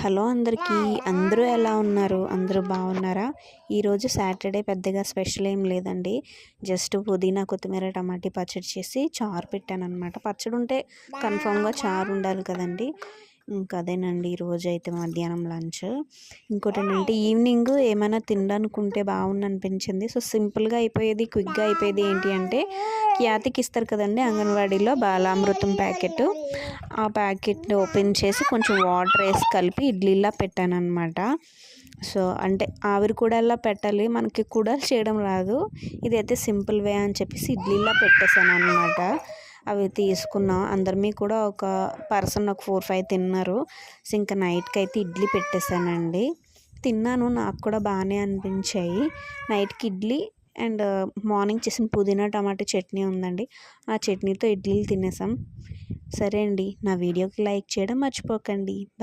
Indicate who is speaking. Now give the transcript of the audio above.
Speaker 1: Hello అందరికీ. అందరూ ఎలా ఉన్నారు? అందరూ బాగున్నారా? ఈరోజు సాటర్డే పెద్దగా స్పెషల్ ఏం లేదండి. జస్ట్ పుదీనా కొత్తిమీర టమాటీ పచ్చడి చేసి చారు పెట్టాను అనమాట. పచ్చడి ఉంటే కన్ఫామ్గా చారు ఉండాలి కదండి. ఇంకా అదేనండి ఈరోజు అయితే మధ్యాహ్నం లంచ్. ఇంకోటి ఏంటంటే ఈవినింగ్ ఏమైనా తినడానికుంటే బాగుండు అనిపించింది. సో సింపుల్గా అయిపోయేది, క్విక్గా అయిపోయేది ఏంటి అంటే ఖ్యాతికి ఇస్తారు కదండి అంగన్వాడీలో బాలామృతం ప్యాకెట్. ఆ ప్యాకెట్ ఓపెన్ చేసి కొంచెం వాటర్ వేసి కలిపి ఇడ్లీలా పెట్టాను అనమాట. సో అంటే ఆవిరి కూడా ఎలా పెట్టాలి, మనకి కూడా చేయడం రాదు. ఇదైతే సింపుల్ వే అని చెప్పేసి ఇడ్లీలా పెట్టేశాను అనమాట. అవి తీసుకున్నాం అందరిమీ కూడా ఒక పర్సన్ ఒక 4-5 తిన్నారు. సో ఇంకా నైట్కి అయితే ఇడ్లీ పెట్టేశానండి. తిన్నాను, నాకు కూడా బాగానే అనిపించాయి. నైట్కి ఇడ్లీ అండ్ మార్నింగ్ చేసిన పుదీనా టమాటా చట్నీ ఉందండి. ఆ చట్నీతో ఇడ్లీలు తినేసాం. సరే అండి, నా వీడియోకి లైక్ చేయడం మర్చిపోకండి.